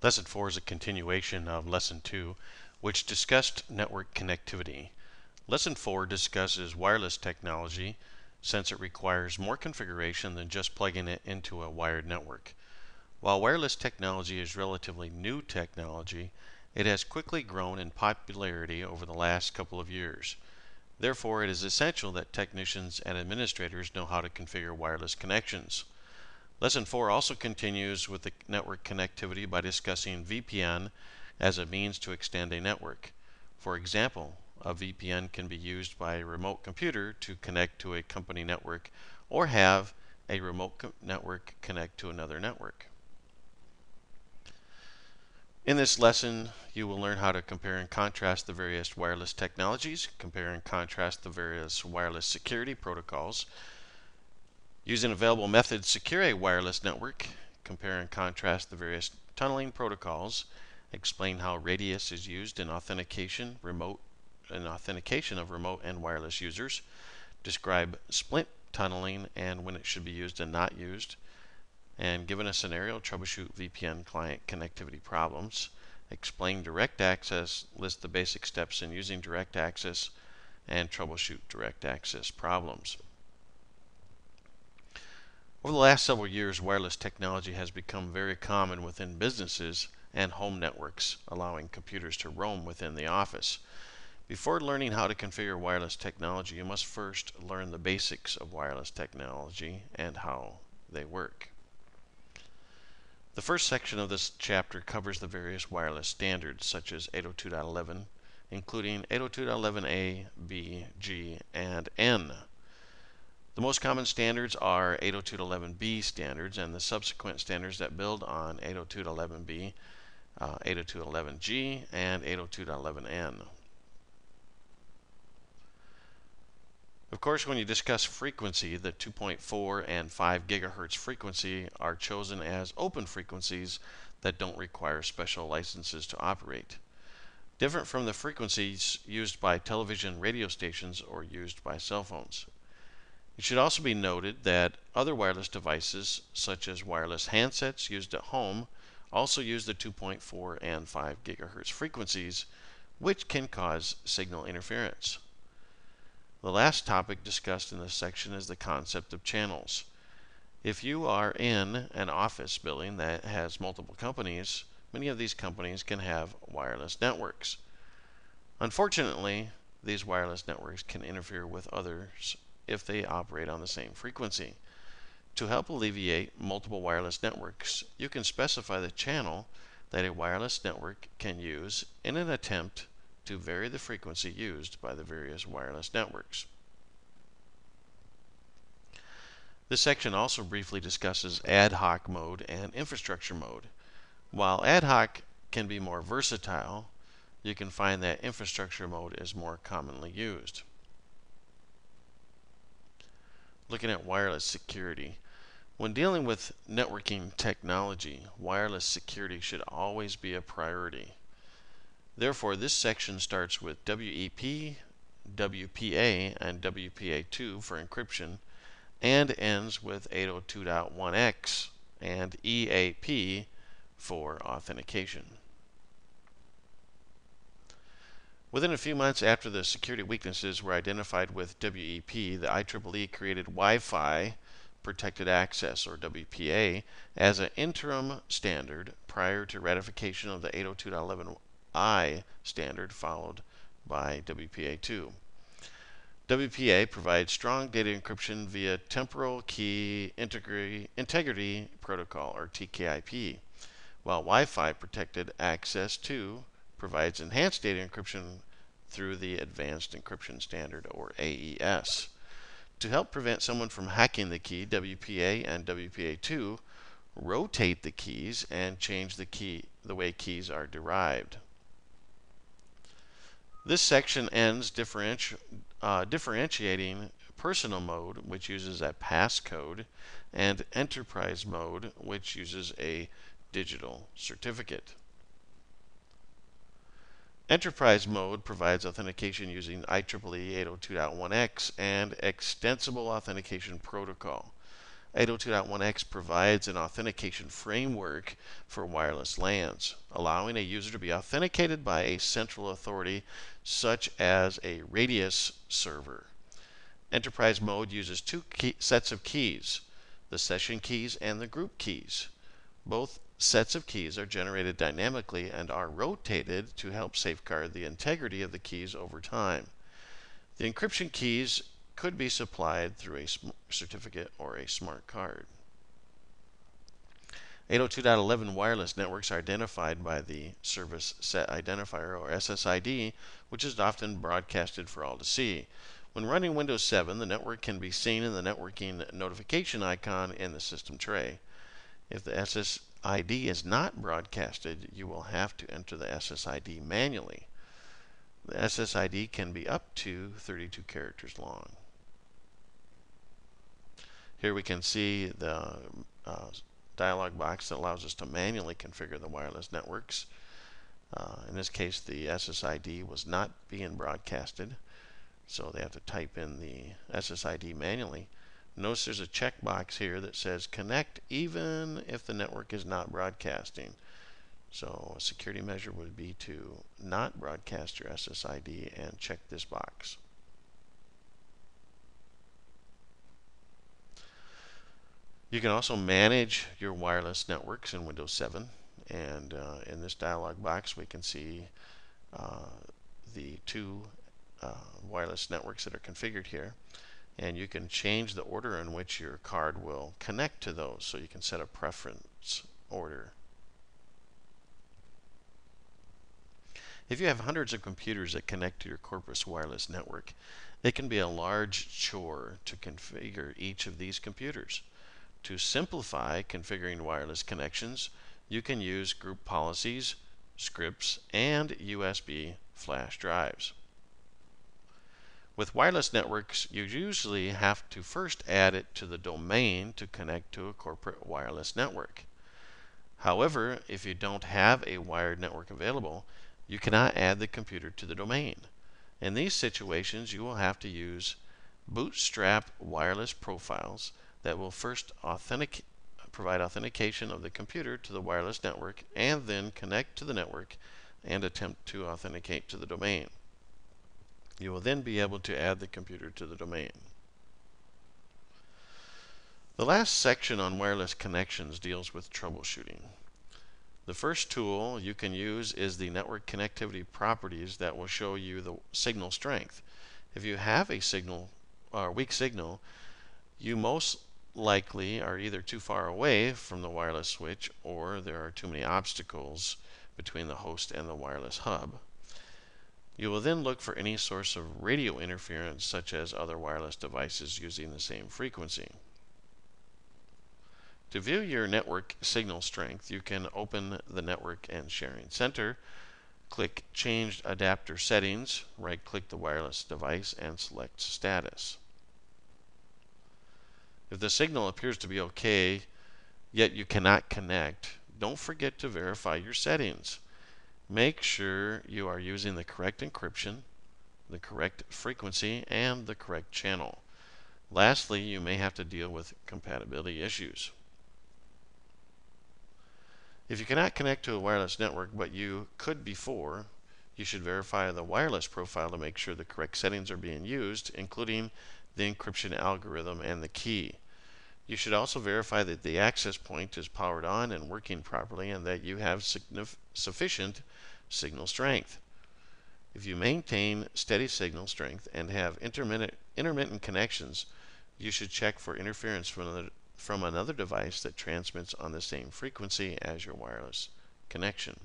Lesson 4 is a continuation of Lesson 2, which discussed network connectivity. Lesson 4 discusses wireless technology since it requires more configuration than just plugging it into a wired network. While wireless technology is relatively new technology, it has quickly grown in popularity over the last couple of years. Therefore, it is essential that technicians and administrators know how to configure wireless connections. Lesson 4 also continues with the network connectivity by discussing VPN as a means to extend a network. For example, a VPN can be used by a remote computer to connect to a company network or have a remote network connect to another network. In this lesson, you will learn how to compare and contrast the various wireless technologies, compare and contrast the various wireless security protocols, using available methods secure a wireless network, compare and contrast the various tunneling protocols, explain how radius is used in authentication of remote and wireless users, describe splint tunneling and when it should be used and not used, and given a scenario, troubleshoot VPN client connectivity problems, explain direct access, list the basic steps in using direct access, and troubleshoot direct access problems. Over the last several years, wireless technology has become very common within businesses and home networks, allowing computers to roam within the office. Before learning how to configure wireless technology, you must first learn the basics of wireless technology and how they work. The first section of this chapter covers the various wireless standards, such as 802.11, including 802.11a, b, g, and n. The most common standards are 802.11b standards and the subsequent standards that build on 802.11b, 802.11g, and 802.11n. Of course, when you discuss frequency, the 2.4 and 5 gigahertz frequency are chosen as open frequencies that don't require special licenses to operate, different from the frequencies used by television radio stations or used by cell phones. It should also be noted that other wireless devices, such as wireless handsets used at home, also use the 2.4 and 5 gigahertz frequencies, which can cause signal interference. The last topic discussed in this section is the concept of channels. If you are in an office building that has multiple companies, many of these companies can have wireless networks. Unfortunately, these wireless networks can interfere with others if they operate on the same frequency. To help alleviate multiple wireless networks, you can specify the channel that a wireless network can use in an attempt to vary the frequency used by the various wireless networks. This section also briefly discusses ad hoc mode and infrastructure mode. While ad hoc can be more versatile, you can find that infrastructure mode is more commonly used. Looking at wireless security. When dealing with networking technology, wireless security should always be a priority. Therefore, this section starts with WEP, WPA, and WPA2 for encryption and ends with 802.1x and EAP for authentication. Within a few months after the security weaknesses were identified with WEP, the IEEE created Wi-Fi Protected Access, or WPA, as an interim standard prior to ratification of the 802.11i standard followed by WPA2. WPA provides strong data encryption via Temporal Key Integrity Protocol, or TKIP, while Wi-Fi Protected Access 2 provides enhanced data encryption through the Advanced Encryption Standard, or AES. To help prevent someone from hacking the key, WPA and WPA2 rotate the keys and change the way keys are derived. This section ends differentiating personal mode, which uses a passcode, and enterprise mode, which uses a digital certificate. Enterprise mode provides authentication using IEEE 802.1x and Extensible Authentication Protocol. 802.1x provides an authentication framework for wireless LANs, allowing a user to be authenticated by a central authority such as a radius server. Enterprise mode uses two sets of keys, the session keys and the group keys. Both sets of keys are generated dynamically and are rotated to help safeguard the integrity of the keys over time. The encryption keys could be supplied through a certificate or a smart card. 802.11 wireless networks are identified by the Service Set Identifier, or SSID, which is often broadcasted for all to see. When running Windows 7, the network can be seen in the networking notification icon in the system tray. If the SSID is not broadcasted, you will have to enter the SSID manually. The SSID can be up to 32 characters long. Here we can see the dialog box that allows us to manually configure the wireless networks. In this case, the SSID was not being broadcasted, so they have to type in the SSID manually. Notice there's a checkbox here that says connect even if the network is not broadcasting. So a security measure would be to not broadcast your SSID and check this box. You can also manage your wireless networks in Windows 7, and in this dialog box we can see the two wireless networks that are configured here, and you can change the order in which your card will connect to those, so you can set a preference order. If you have hundreds of computers that connect to your corpus wireless network, it can be a large chore to configure each of these computers. To simplify configuring wireless connections, you can use group policies, scripts, and USB flash drives. With wireless networks, you usually have to first add it to the domain to connect to a corporate wireless network. However, if you don't have a wired network available, you cannot add the computer to the domain. In these situations, you will have to use Bootstrap wireless profiles that will first provide authentication of the computer to the wireless network and then connect to the network and attempt to authenticate to the domain. You will then be able to add the computer to the domain. The last section on wireless connections deals with troubleshooting. The first tool you can use is the network connectivity properties that will show you the signal strength. If you have a weak signal, you most likely are either too far away from the wireless switch or there are too many obstacles between the host and the wireless hub. You will then look for any source of radio interference, such as other wireless devices using the same frequency. To view your network signal strength, you can open the Network and Sharing Center, click Change Adapter Settings, right-click the wireless device, and select Status. If the signal appears to be okay, yet you cannot connect, don't forget to verify your settings. Make sure you are using the correct encryption, the correct frequency, and the correct channel. Lastly, you may have to deal with compatibility issues. If you cannot connect to a wireless network, but you could before, you should verify the wireless profile to make sure the correct settings are being used, including the encryption algorithm and the key. You should also verify that the access point is powered on and working properly and that you have sufficient signal strength. If you maintain steady signal strength and have intermittent connections, you should check for interference from another device that transmits on the same frequency as your wireless connection.